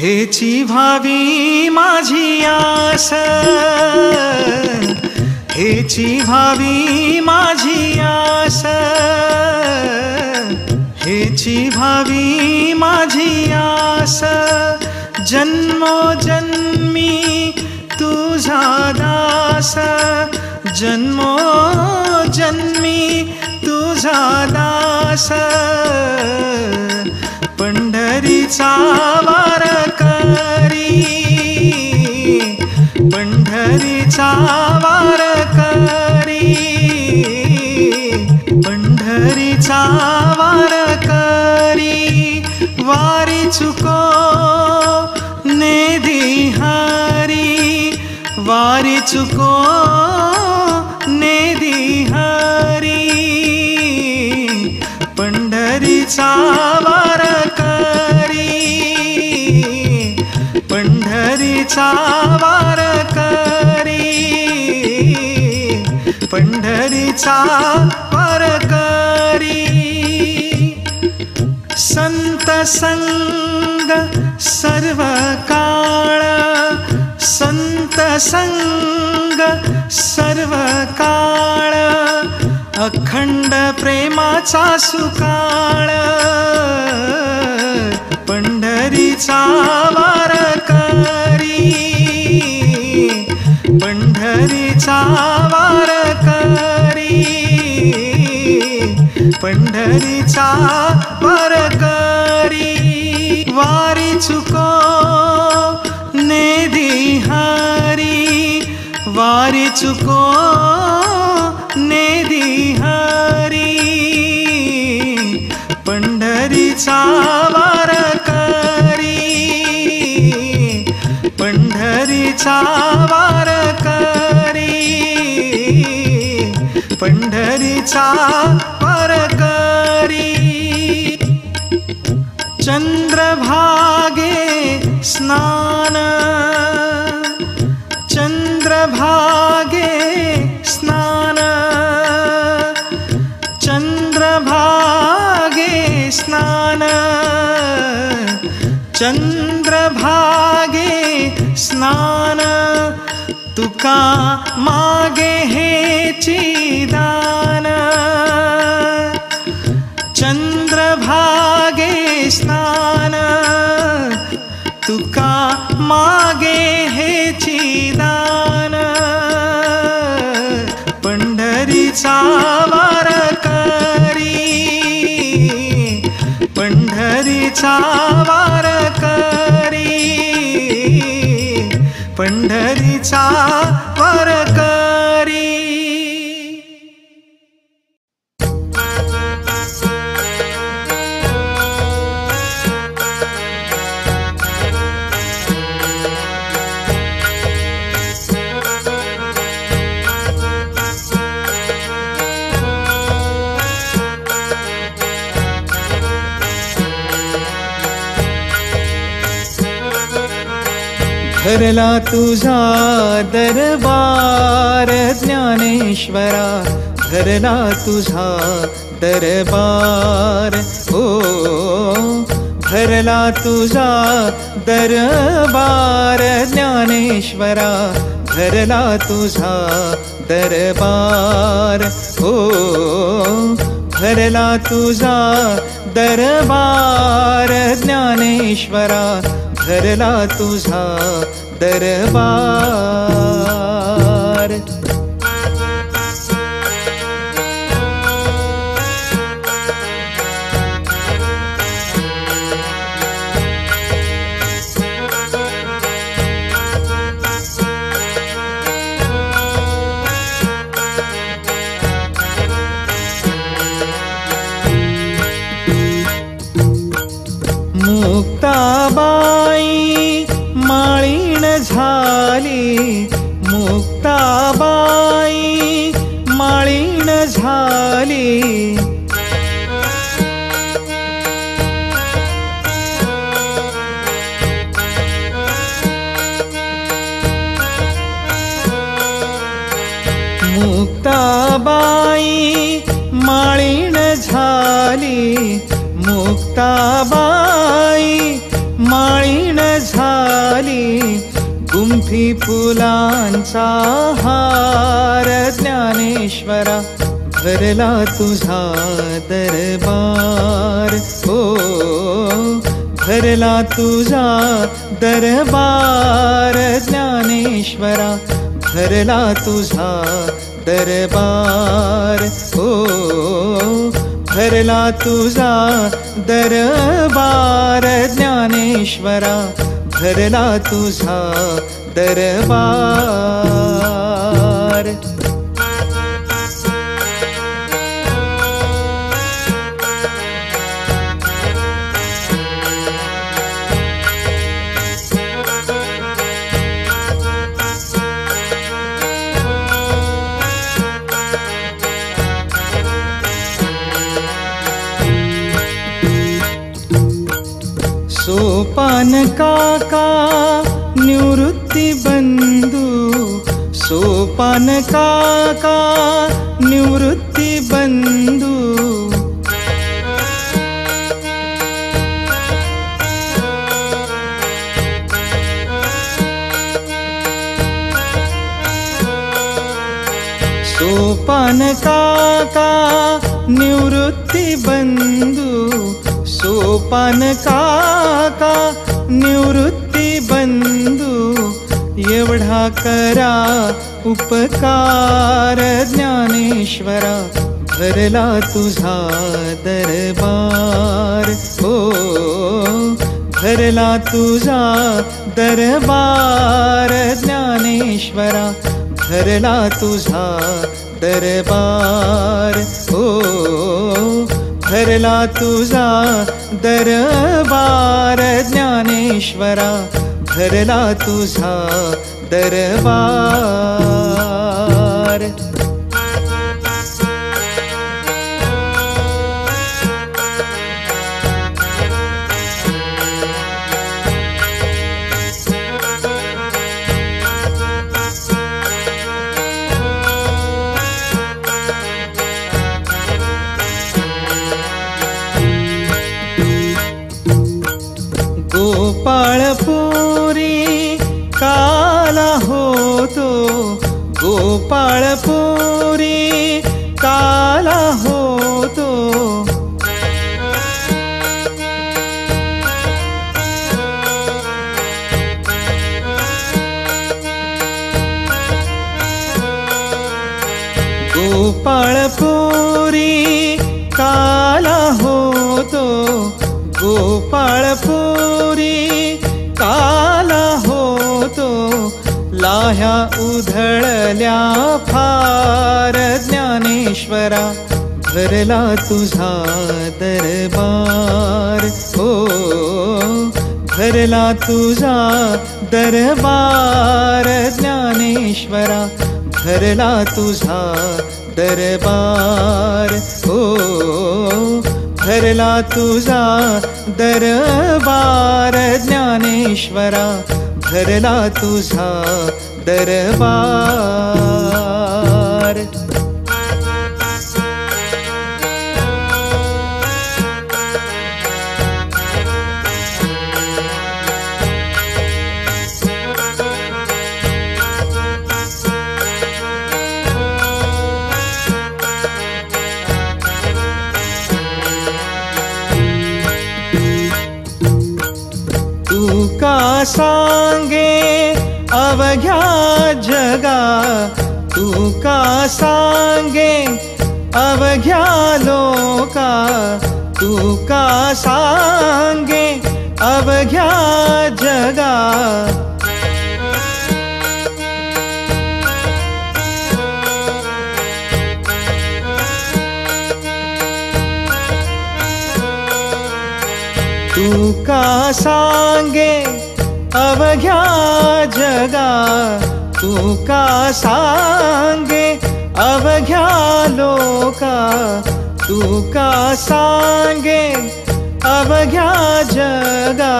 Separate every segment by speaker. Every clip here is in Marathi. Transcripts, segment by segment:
Speaker 1: हेची भावी माझी आस, हेची भावी माझी आस, हेची भावी माझी आस, जन्मोजन्मी तुझा दास, जन्मोजन्मी तुझा दास, पंढरीचा वारकरी, पंढरीचा वारकरी, पंढरीचा वारकरी, वारी चुको नेदिहारी, वारी चुको नेदिहारी, पंढरीचा वारकरी, पंढरीचा वारकरी, पंढरीचा वारकरी. संत संग सर्व काळ, संत संग सर्व काळ, अखंड प्रेमाचा सुकाळ, पंढरीचा वारकरी, पंढरीचा वारकरी, पंढरीचा वारकरी, वारी चुको नेदिहारी, वारी चुको नेदिहारी, पंढरीचा वारकरी, पंढरीचा वारकरी, पंढरीचा वारकरी. चंद्रभागे स्नान, चंद्रभागे स्नान, चंद्रभागे स्नान, चंद्रभागे स्नान, तुका मागे हेची दान, चंद्रभागे स्नान, तुका मागे हेची दान, पंढरीचा वारकरी, पंढरीचा वारकरी, पंढरीचा वारकरी. धरला तुझा दरबार ज्ञानेश्वरा, धरला तुझा दरबार, ओ धरला तुझा दरबार ज्ञानेश्वरा, धरला तुझा दरबार, ओ धरला तुझा दरबार ज्ञानेश्वरा, धरला तुझा दरबार. मुक्ताबाई माळीण झाली, मुक्ताबाई माळीण झाली, मुक्ताबाई माळीण झाली, मुक्ताबाई माळीण झाली गुंफी फुलांचा हार ज्ञानेश्वरा भरला तुझा दरबार हो भरला तुझा दरबार ज्ञानेश्वरा भरला तुझा दरबार हो भरला तुझा दरबार ज्ञानेश्वरा भरला तुझा दरबार सोपान काका निवृत्ती बंधू सोपान काका निवृत्ती बंधू सोपान काका निवृत्ती बंधू सोपान काका निवृत्ती बंधू एवढा करा उपकार ज्ञानेश्वरा भरला तुझा दरबार हो भरला तुझा दरबार ज्ञानेश्वरा भरला तुझा दरबार हो भरला तुझा दरबार ज्ञानेश्वरा भरला तुझा दरबार गोपाळपुरी काला होतो गोपाळपुरी काला होतो गोपाळपुरी काला होतो गोपाळपुरी काला होतो लाह्या उधळल्या फार ज्ञानेश्वरा भरला तुझा दरबार हो भरला तुझा दरबार ज्ञानेश्वरा भरला तुझा दरबार हो भरला तुझा दरबार ज्ञानेश्वरा भरला तुझा दरबार का सांगे अवघ्या जगा तू का सांगे अवघ्या लोका तू का सांगे अवघ्या जगा तू का सांगे अवघ्या जगा तू का सांगे अवघ्या लोका तू का सांगे अवघ्या जगा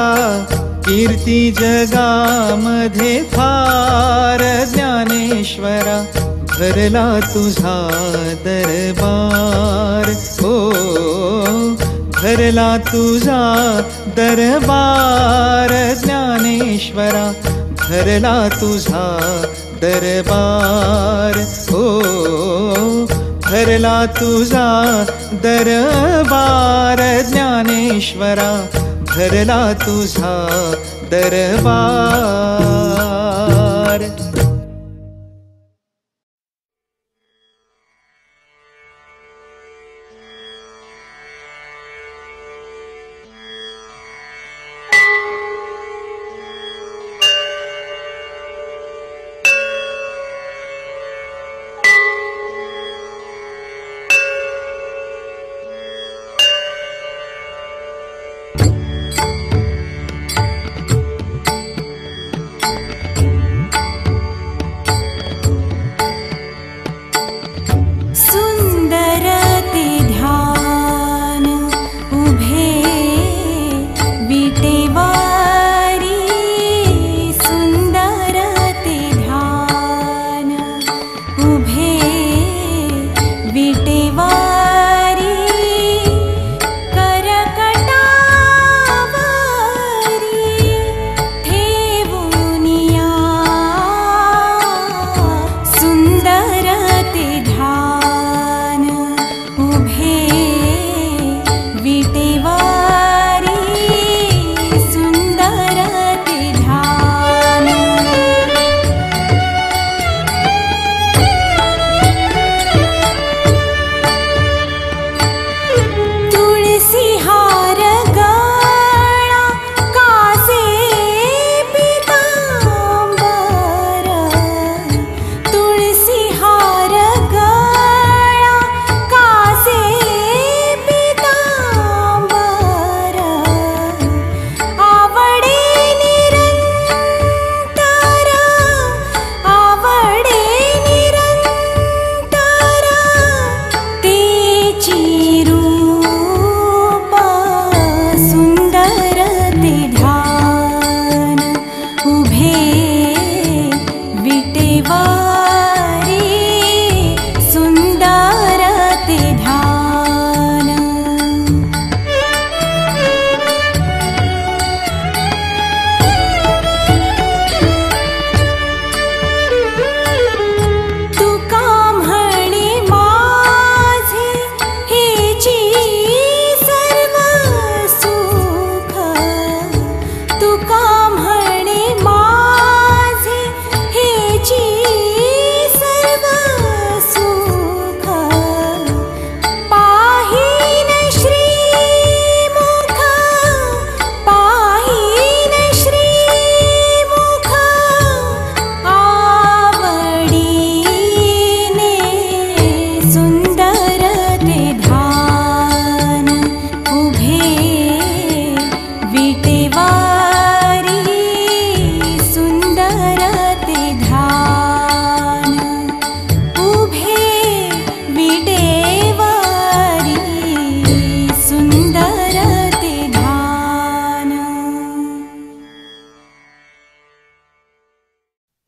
Speaker 1: कीर्ती जगामध्ये फार ज्ञानेश्वरा भरला तुझा दरबार हो भरला तुझा दरबार ज्ञानेश्वरा भरला तुझा दरबार हो भरला तुझा दरबार ज्ञानेश्वरा भरला तुझा दरबार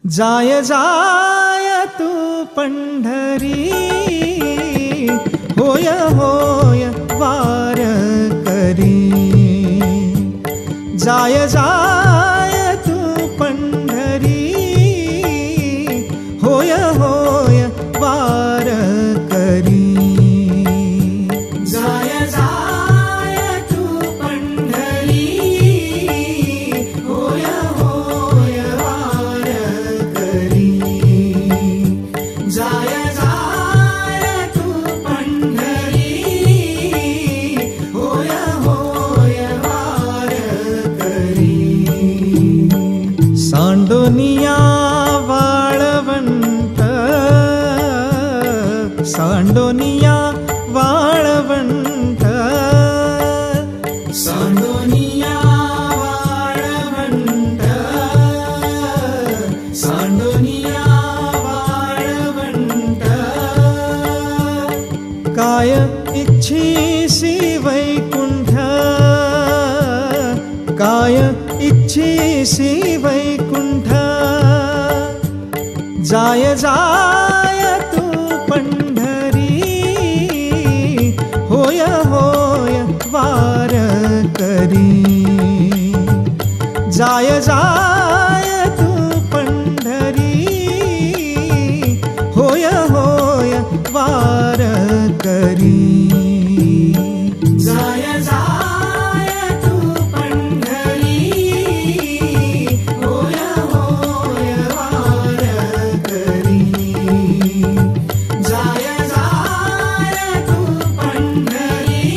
Speaker 1: जाय जाय तू पंढरी होय होय वार करी जाय जाय तू पंढरी होय होय वार करी जाय जाय तू पंढरी होय होय वार करी जाय जाय तू पंढरी होय होय वार करी सांडोनिया वाळवंट सांडोनिया वाळवंट सांडोनिया वाळवंट सांडोनिया वाळवंट काय इच्छीसी वैकुंठ काय इच्छीसी वैकुंठ जाय जाय तू पंढरी होय होय वार करी जाय जाय तू पंढरी होय होय वार करी जाय जाय तू पंढरी होय होय वार करी जाय जाय तू पंढरी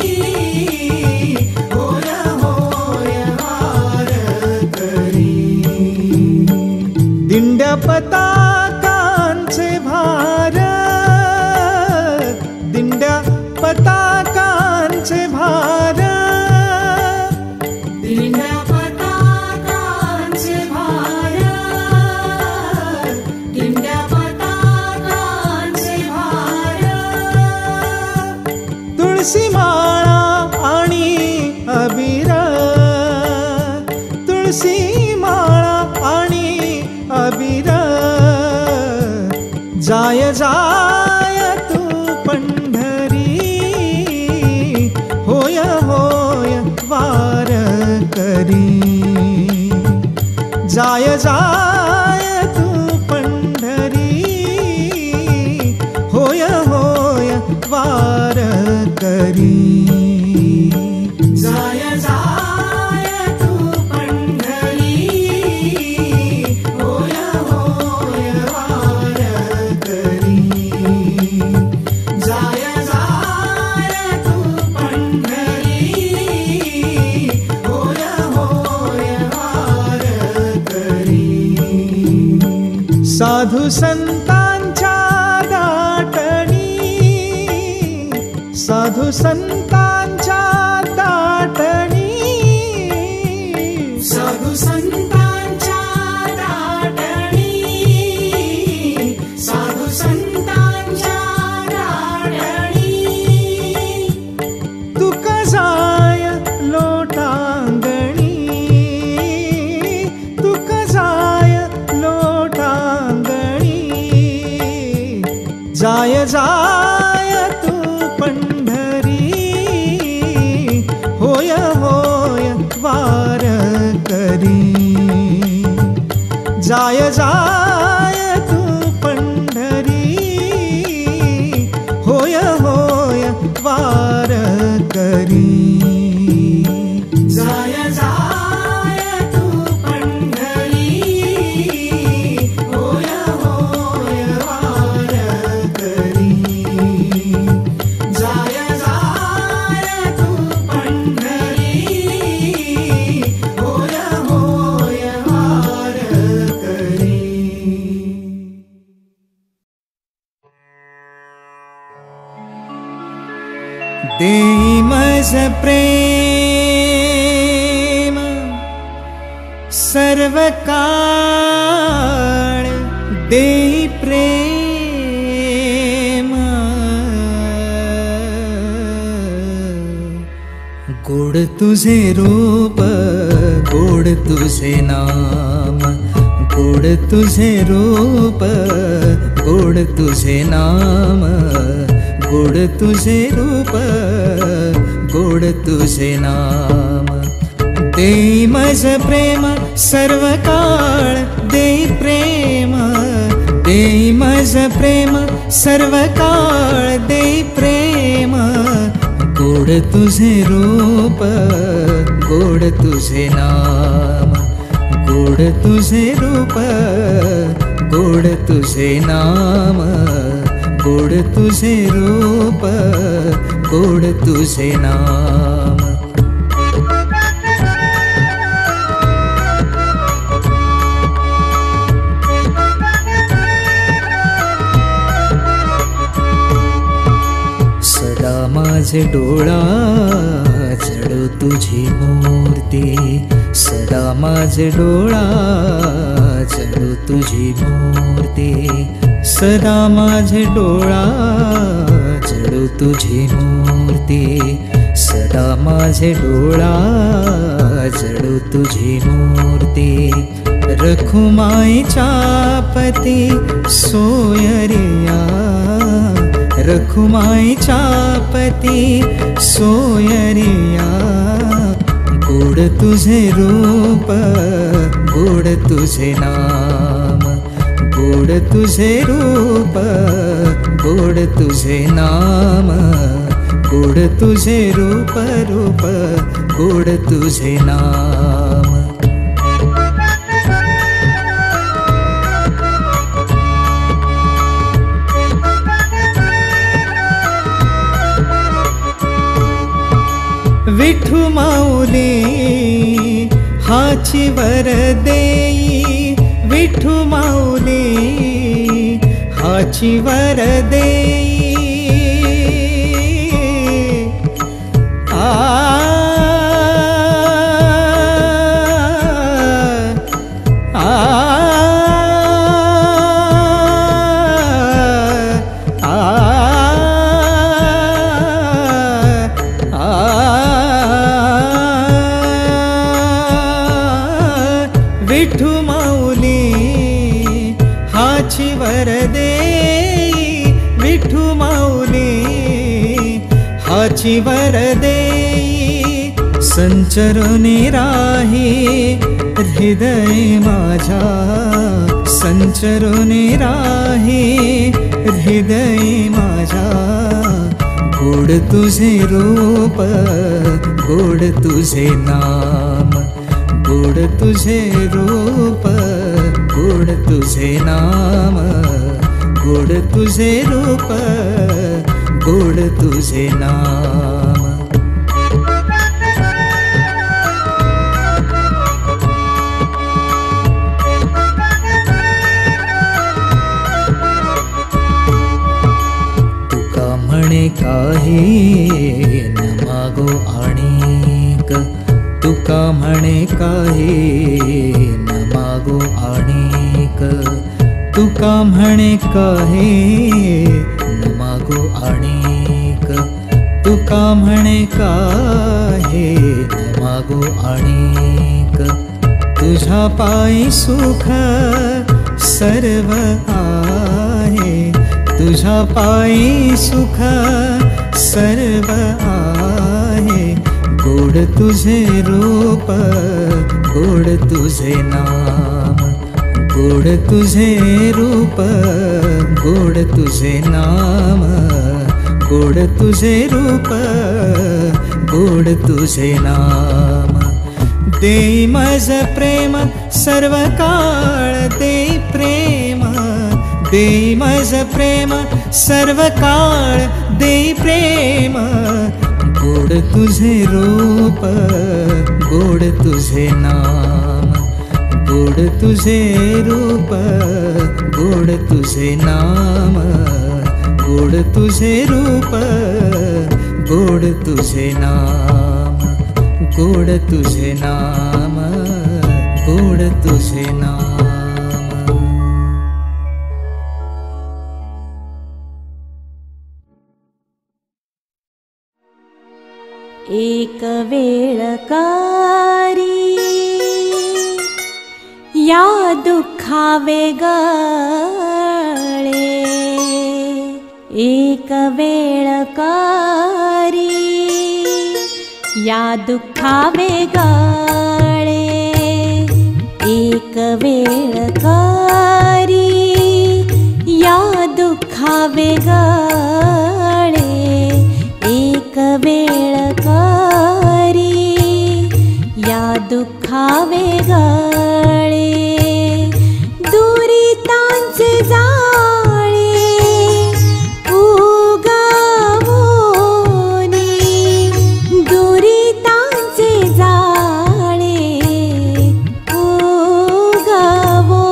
Speaker 1: होय होय वार करी दिंड्या पताकांचे भार दिंड्या पताकांचे भार दिंड्या पताकांचे भार दिंड्या पताकांचे भार तुळशी माळा आणि अबीर तुळशी माळा आणि अबीर जाय जाय तू पंढरी होय होय वार करी जाय जाय तू पंढरी होय होय वार करी जाय जाय तू पंढरी होय होय वार करी जाय जाय तू पंढरी होय होय वार करी साधू संतांच्या दाटणी साधू संतांच्या दाटणी साधू संतांच्या दाटणी साधू संतांच्या दाटणी तुका जाय लोटांगणी तुका जाय लोटांगणी जाय जाय तू पंढरी होय होय वार करी जाय जाय तू पंढरी होय होय वार करी जाय जाय तू पंढरी होय होय वार करी जाय जाय तू पंढरी होय होय वार करी देई मज प्रेम सर्व काळ देई प्रेम गोड तुझे रूप गोड तुझे नाम गोड तुझे रूप गोड तुझे नाम गोड तुझे रूप गोड तुझे नाम देई मज प्रेम सर्व काळ देई प्रेम देई मज प्रेम सर्व काळ देई प्रेम गोड तुझे रूप गोड तुझे नाम गोड तुझे रूप गोड तुझे नाम गोड तुझे रूप गोड तुझे नाम सदा माझे डोळा जळो तुझी मूर्ती सदा माझे डोळा जळो तुझी मूर्ती सदा माझे डोळा जळो तुझी मूर्ती सदा माझे डोळा जळो तुझी मूर्ती रखुमाईच्या पती सोयरिया रखुमाईच्या पती सोयरिया गोड तुझे रूप गोड तुझे नाम, गोड तुझे रूप गोड तुझे नाम, गोड तुझे रूप रूप गोड तुझे नाम. विठू माऊली हाची वर देई, विठू माऊली हाची वर देई. आ विठू माऊली हाची वर देई, विठू माऊली हाची वर देई. संचरणे राही हृदय माझा, संचरणे राही हृदय माझा. गोड तुझे रूप गोड तुझे नाम, गोड तुझे रूप गोड तुझे नाम, गोड तुझे रूप गोड तुझे नाम. तुका म्हणे काही न मागो आणिक, तुका म्हणे काही न मागो आणिक, तुका म्हणे काही न मागो आणिक, तुका म्हणे काही न मागो आणिक. तुझ्या पायी सुख सर्व आहे, तुझ्या पायी सुख सर्व आहे. गोड तुझे रूप गोड तुझे नाम, गोड तुझे रूप गोड तुझे नाम, गोड तुझे रूप गोड तुझे नाम. देई मज प्रेम सर्व काळ देई प्रेम, देई मज प्रेम सर्व काळ देई प्रेम. गोड तुझे रूप गोड तुझे नाम, गोड तुझे रूप गोड तुझे नाम, गोड तुझे रूप गोड तुझे नाम, गोड तुझे नाम, गोड तुझे नाम.
Speaker 2: एक वेळकारी या दुःखावे गळे, एक वेळकारी या दुःखावे गळे, एक वेळकारी या दुःखावे गळे, एक वेळकारी या दुःखावे गळे. दुरितांचे जाळे उगवोनी, दुरितांचे जाळे उगवोनी.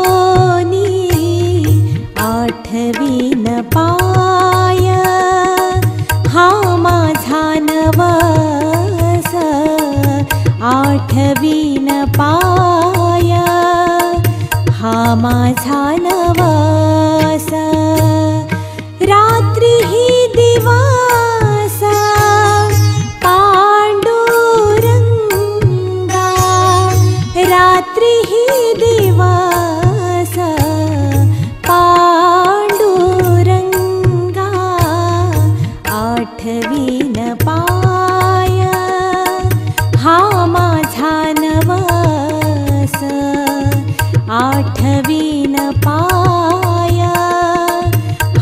Speaker 2: आठवीन पाय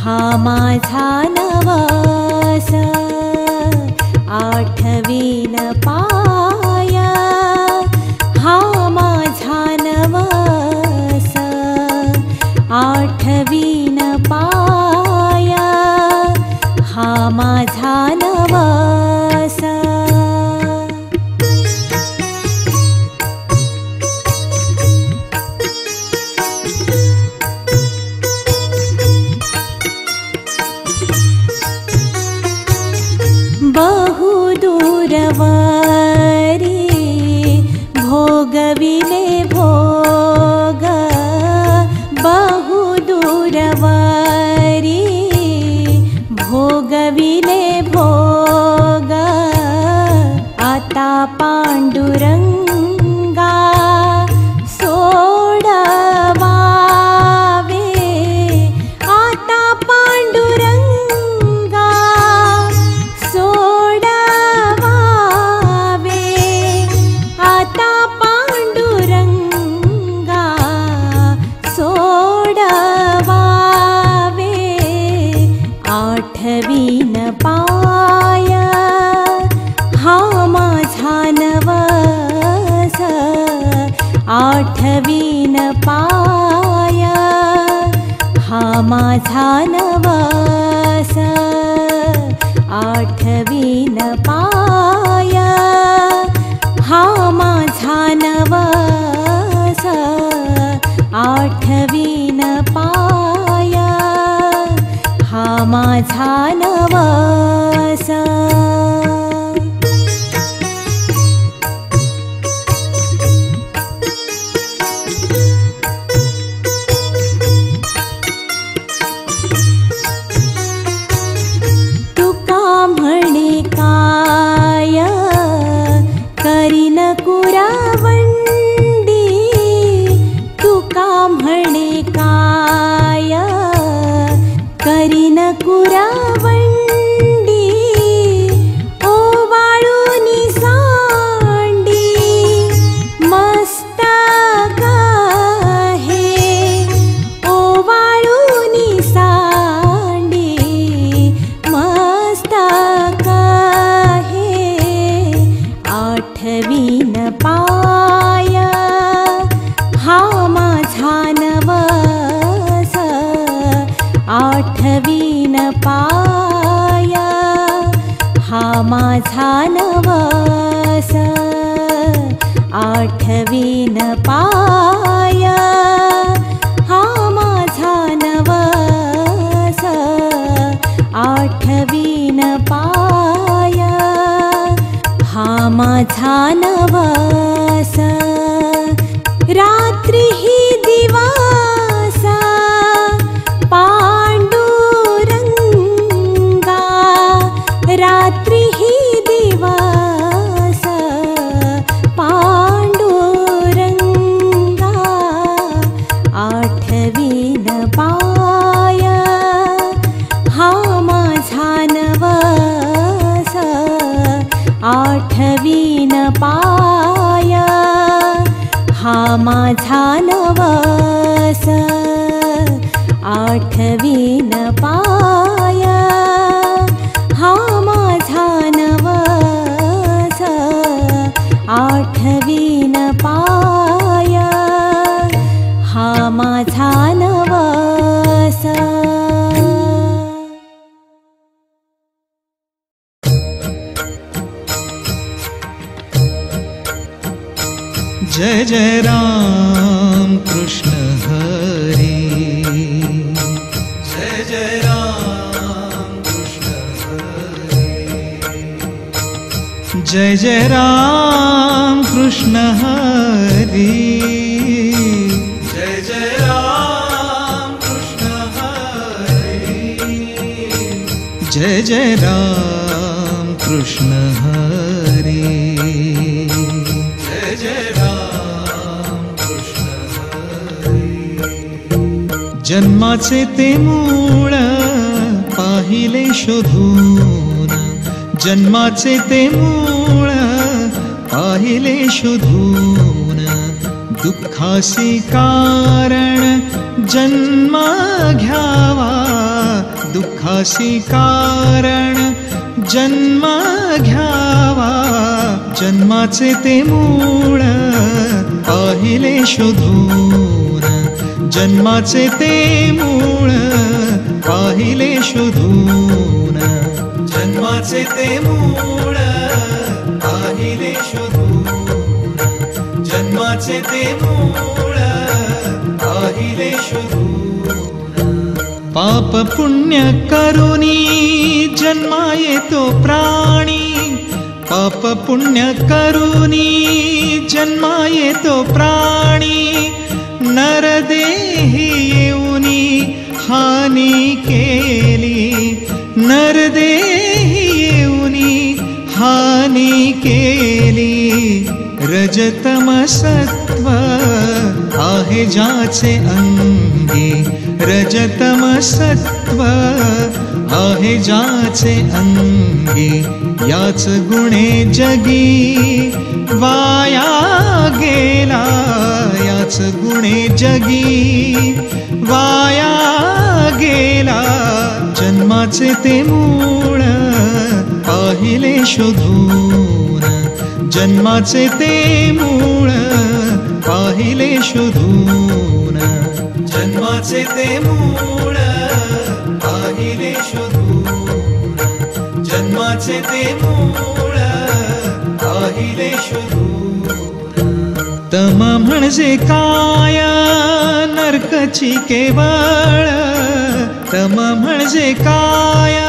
Speaker 2: हा माझा नवस, आठवीन पाय हा माझा नवस, आठवीन पाय हा माझा नवस. बहु दूरवरी भोगविले भोग, बहु दूरवरी भोगविले भोग, आता पांडुरंगा सोडवावे, आता पांडुरंगा सोडवावे, आता पांडुरंगा सोडवावे. आठवीन पाय हा माझा नवस, आठवीन पाय हा माझा नवस, आठवीन पाय हा माझा नवस, आठवीन पाय हा माझा नवस. तुका म्हणे काय करीन कुरवंडी, तुका म्हणे काय करीन कुरवंडी, ओवाळूनी सांडी मस्तक हे, ओवाळूनी सांडी मस्तक हे. आठवीन पाय हा माझा नवस, आठवीन पाय हा माझा नवस, आठवीन पाय हा माझा नवस, आठवीन पाय हा माझा नवस. रात्री ही दिवसा पांडुरंगा, रात्री ही दिवस पांडुरंगा, आठवीन पाय हा माझा नवस, आठवीन पाय हा माझा नवस, आठवीन पाय हा माझा नवस, आठवीन पाय हा माझा नवस.
Speaker 1: जय जय राम कृष्ण हरे, जय जय राम कृष्ण हरे, जय जय राम कृष्ण हरे, जय जय राम कृष्ण हरे, जय जय राम कृष्ण हरे, जय जय राम कृष्ण हरे. जन्माचे ते मूळ पाहिले शोधून, जन्माचे ते मूळ पाहिले शोधून, दुःखासी कारण जन्म घ्यावा, दुःखासी कारण जन्म घ्यावा, जन्माचे ते मूळ पाहिले शोधून, जन्माचे ते मूळ पाहिले शोधून, जन्माचे ते मूळ पाहिले शोधून, जन्माचे ते मूळ पाहिले शोधून. पाप पुण्य करुनी जन्मा येतो प्राणी, पाप पुण्य करुनी जन्मा येतो प्राणी, नरदेही येऊनी हानी केली, नरदेही येऊनी हानी केली. रजतम सत्व आहे ज्याचे अंगी, रजतम सत्व आहे ज्याचे अंगी, याच गुणे जगी वाया गेला, याच गुणे जगी वाया गेला. जन्माचे ते मूळ पाहिले शोधून, जन्माचे ते मूळ पाहिले शोधून, जन्माचे ते मूळ पाहिले शोधून, जन्माचे ते मूळ पाहिले शोधून. तम म्हणजे काय नरकची केवळ, तम म्हणजे काय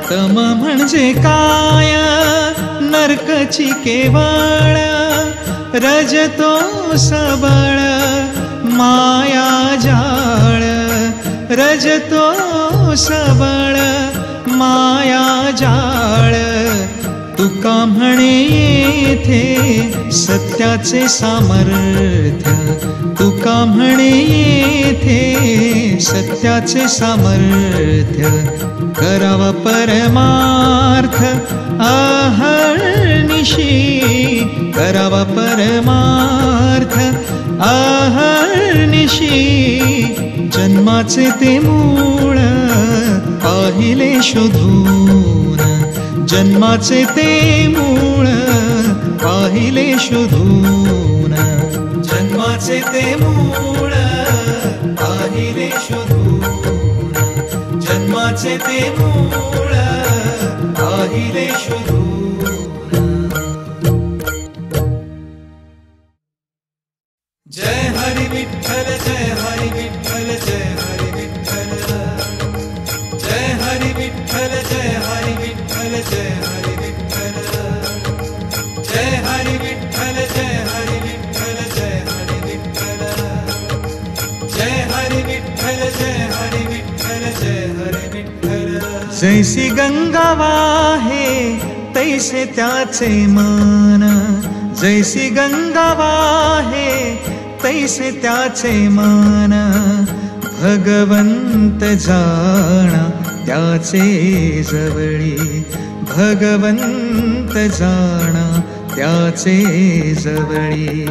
Speaker 1: तम म्हणजे काय नरकची केवळ, रजतो सबळ माया जाळ, रजतो सबळ माया जाळ. तुका म्हणे येथे सत्याचे सामर्थ्य, तुका म्हणे येथे सत्याचे सामर्थ्य. करावा परमार्थ अहर्निशी, करावा परमार्थ अहर्निशी. जन्माचे ते मूळ पाहिले शोधून, जन्माचे ते मूळ पाहिले शोधून, जन्माचे ते मूळ पाहिले शोधून, जन्माचे ते मूळ पाहिले शोधून. जय हरी विठ्ठल, जय हरी विठ्ठल, जय हरी विठ्ठल, जय हरी विठ्ठल, जय हरी विठ्ठल, जय हरी विठ्ठल, जय हरी विठ्ठल, जय हरी विठ्ठल, जय हरी विठ्ठल, जय हरी विठ्ठल, जय हरी विठ्ठल, जय हरी विठ्ठल. जैसी गंगा वाहे तैसे त्याचे मन, जैसी गंगा वाहे तैसे त्याचे मन. भगवंत जाणा त्याचे जवळी, भगवंत जाणा त्याचे जवळी.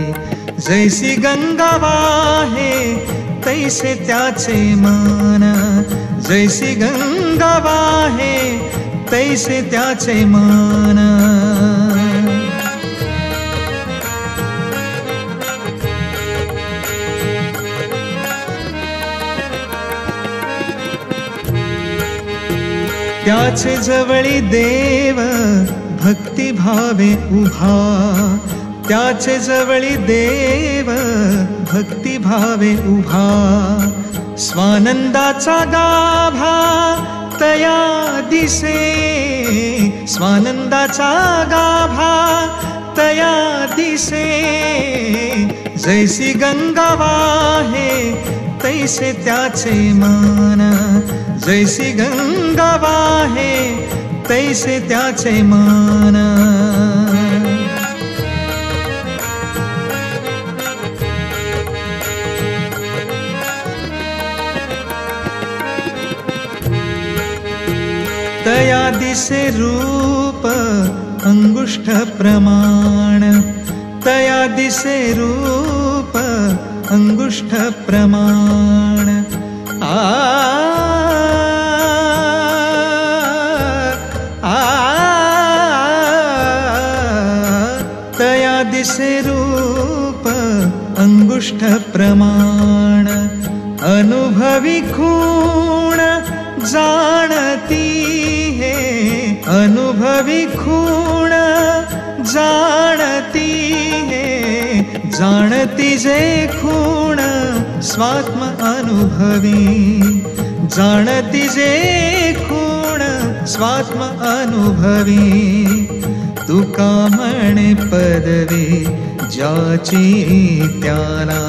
Speaker 1: जैसी गंगा वाहे तैसे त्याचे मन, जैसी गंगा वाहे तैसे त्याचे मन. त्याचे जवळी देव भक्ती भावे उभा, त्याचे जवळी देव भक्ती भावे उभा. स्वानंदाचा गाभा तया दिसे, स्वानंदाचा गाभा तया दिसे. जैसी गंगा वाहे तैसे त्याचे मन, जैसी गंगा वाहे तैसे त्याचे मन. तया दिसे रूप अंगुष्ठ प्रमाण, तया दिसे रूप अंगुष्ठ प्रमाण। तया दिसे रूप अंगुष्ठ प्रमाण। अनुभवी खूण जानती है, अनुभवी खूण जानती है, जानती जे खूण स्वात्म अनुभवी, जानती जे खूण स्वात्म अनुभवी। तुका म्हणे पदवी ज्याची त्याला,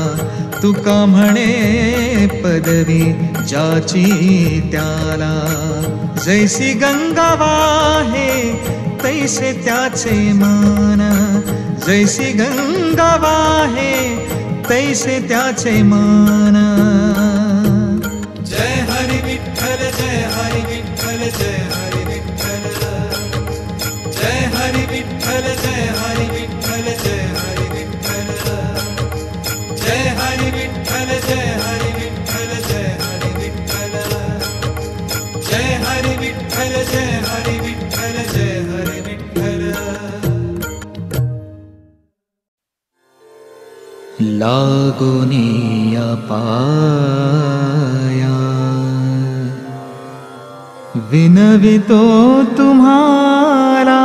Speaker 1: तुका म्हणे पदवी ज्याची त्याला। जैसी गंगा वाहे तैसे त्याचे मान, जैसी गंगा वाहे तैसे त्याचे मान।
Speaker 3: जय हरि विठ्ठल, जय हरि विठ्ठल, जय हरि विठ्ठल, जय हरि विठ्ठल, जय हरि विठ्ठल, जय हरि विठ्ठल, जय हरि विठ्ठल, जय हरि विठ्ठल, जय हरि विठ्ठल, जय हरि विठ्ठल, जय हरि विठ्ठल, जय हरि विठ्ठल।
Speaker 1: लागोनिया पाया विनवितो तुम्हारा,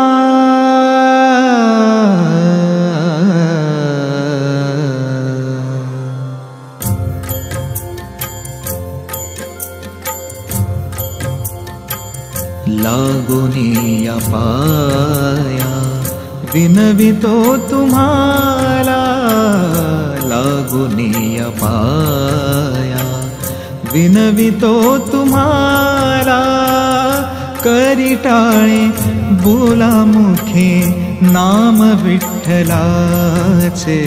Speaker 1: लागोनिया पाया विनवितो तुम्हारा, लागोनिया पाया विनवितो तुम्हारा। करी टाळे बोला मुखे नाम विठ्ठलाचे,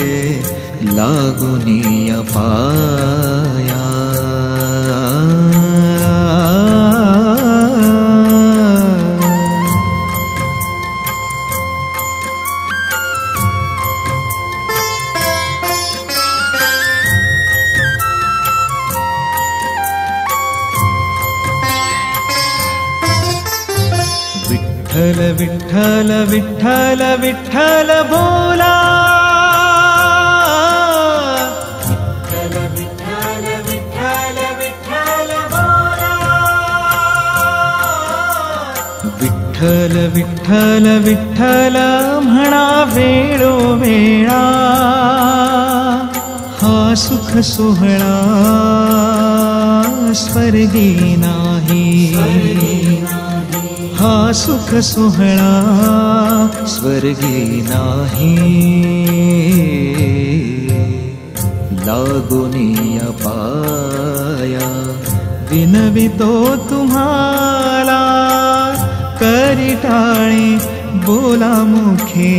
Speaker 1: लागोनिया पाया। विठ्ठल विठ्ठल विठ्ठल बोला, विठ्ठल विठ्ठल विठ्ठल बोला, विठ्ठल विठ्ठल विठ्ठल म्हणा वेळोवेळा। हा सुख सोहळा स्वर्गी नाही, हा सुख सोहळा स्वर्गी नाही। लागोनिया पाया विनवितो तुम्हाला, करी टाळे बोला मुखे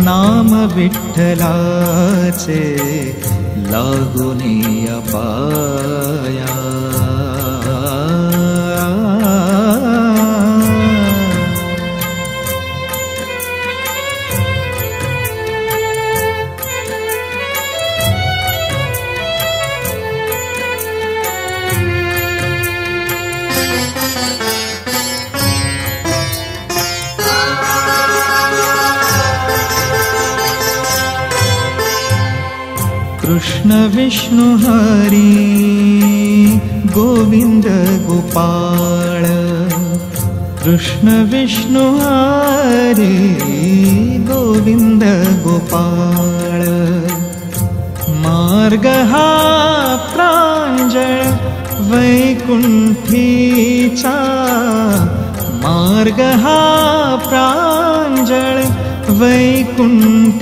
Speaker 1: नाम विठ्ठलाचे, लागोनिया पाया। कृष्ण विष्णु हरी गोविंद गोपाळ, कृष्ण विष्णु हरी गोविंद गोपाळ। मार्ग हा प्रांजळ वैकुंठीचा, मार्ग हा प्रांजळ वैकुंठीचा,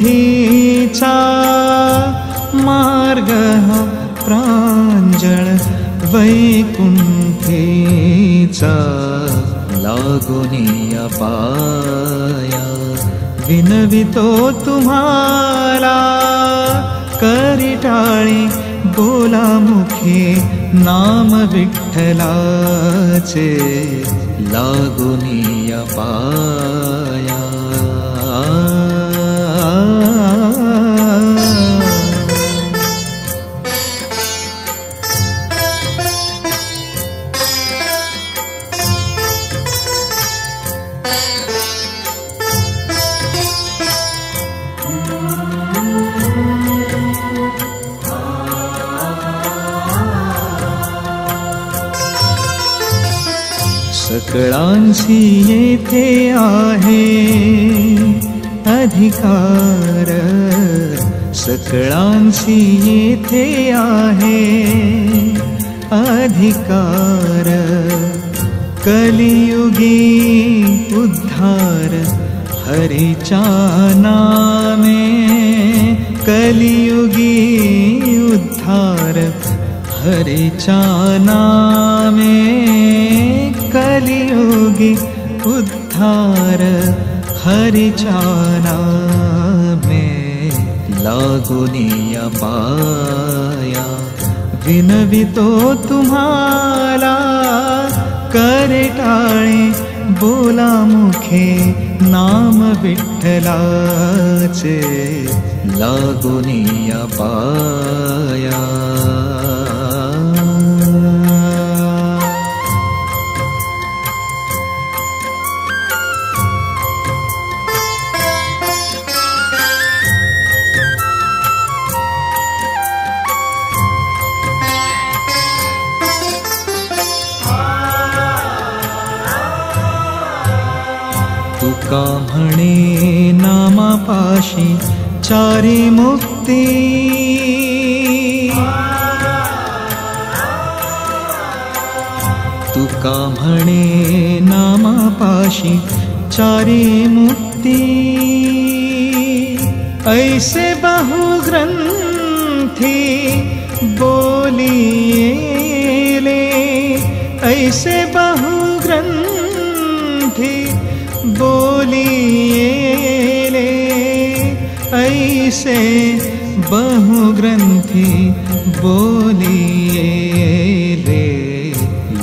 Speaker 1: मार्ग हा प्रांजळ वैकुंठीचा। लागोनिया पाया विनवितो तुम्हाला, करी टाळे बोला मुखे नाम विठ्ठलाचे लागुनिया पाया। सकळांसी येथे आहे अधिकार, सकळांसी येथे आहे अधिकार। कलियुगी उद्धार हरीच्या नामे, कलियुगी उद्धार हरीच्या नामे, कलियुगी उद्धार हरीच्या नामे। लागुनिया पाया विनवितो तुम्हाला, करे टाळे बोला मुखे नाम विठ्ठलाचे लागुनिया पाया। तुका म्हणे नामापाशी चारी मुक्ती, तुका म्हणे नामापाशी चारी मुक्ती। ऐसे बहुग्रंथी बोलिएले, ऐसे बहुग्रंथी बोलिएले, ऐसे बहुग्रंथी बोलिएले।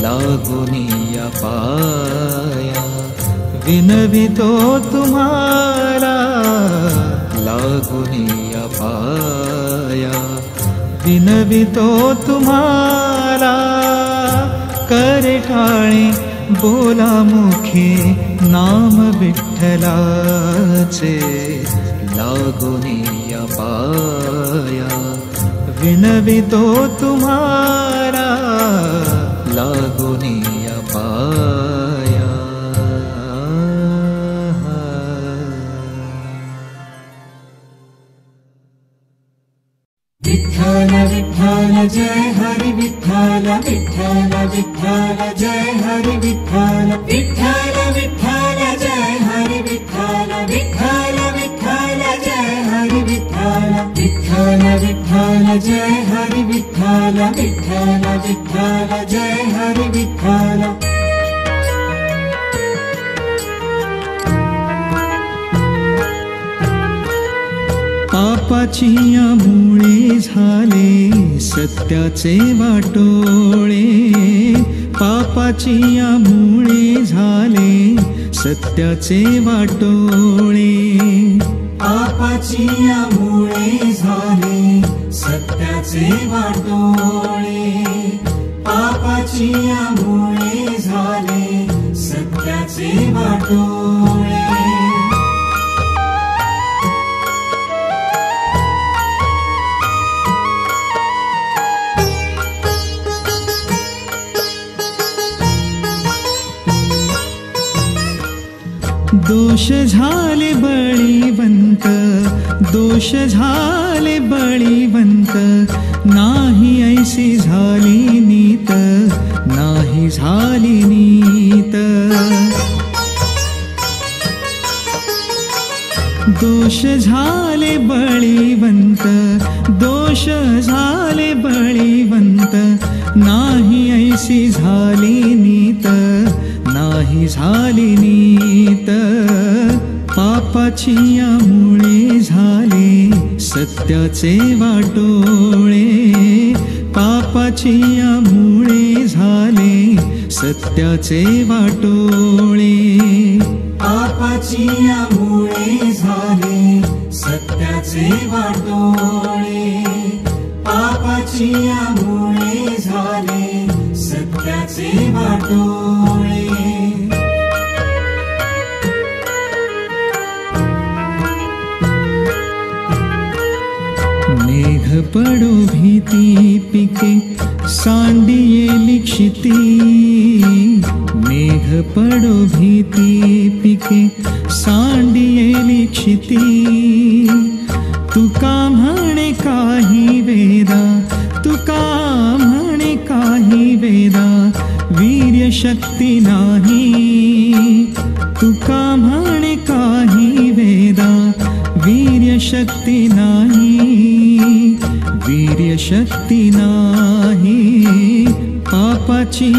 Speaker 1: लागुनिया पाया विनवितो तुम्हाला, लागुनिया पाया विनवितो तुम्हाला। करे टाळे बोला मुखे नाम विठ्ठलाचे लागुनिया पाया। विनवितो तुम्हाला लागुनिया पाया।
Speaker 3: विठ्ठल विठ्ठल जय हरि विठ्ठल, विठ्ठल विठ्ठल जय हरि विठ्ठल, विठ्ठल विठ्ठल जय हरि विठ्ठल, विठ्ठल विठ्ठल जय हरि विठ्ठल, विठ्ठल विठ्ठल जय हरि विठ्ठल, विठ्ठल विठ्ठल जय हरि विठ्ठल।
Speaker 1: पापाचिया मुळे झाले सत्याचे वाटोळे, पापाचिया मुळे झाले सत्याचे वाटोळे,
Speaker 3: पापाचिया मुळे झाले सत्याचे वाटोळे, पापाचिया मुळे झाले सत्याचे वाटोळे।
Speaker 1: दोष झाले बळीवंत, दोष झाले बळीवंत, नाही ऐसी झाली नीत, नाही झाली नीत। दोष झाले बळीवंत, दोष झाले बळीवंत, नाही ऐसी झाली नीत, नाही झाली नीत। पापाचिया मुळे झाले सत्याचे वाटोळे, पापाचिया मुळे सत्याचे वाटोळे
Speaker 3: पापाची मुळे झाले सत्याचे वाटोळे पापाची मुळे झाले सत्याचे वाटोळे
Speaker 1: मेघ पडो भीती पिके सांडिये लिक्षिती मेघ पडो भीती पिके सांडिये लिक्षिती तुका म्हणे काही वेदा तुका म्हणे काही वेदा वीर्य शक्ती नाही तुका म्हणे काही वेदा वीर्य शक्ती नाही वीर्य शक्ती नाही पापाची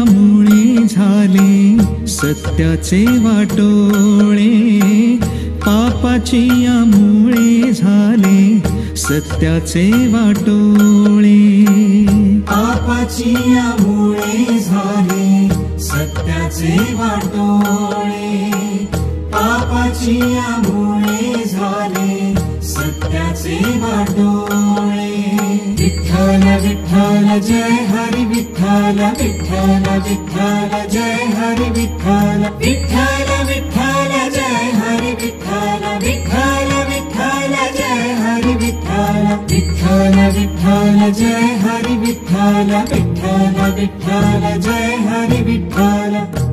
Speaker 1: मुळे झाले सत्याचे वाटोळे पापाची मुळे झाले सत्याचे वाटोळे
Speaker 3: पापाची मुळे झाले सत्याचे वाटोळे पापाची मुळे झाले सत्याचे वाटोळे विठ्ठल विठ्ठल जय हरी विठ्ठल विठ्ठल विठ्ठल जय हरी विठ्ठल विठ्ठल विठ्ठल जय हरी विठ्ठल विठ्ठल विठ्ठल जय हरी विठ्ठल विठ्ठल विठ्ठल जय हरी विठ्ठल विठ्ठल विठ्ठल जय हरी विठ्ठल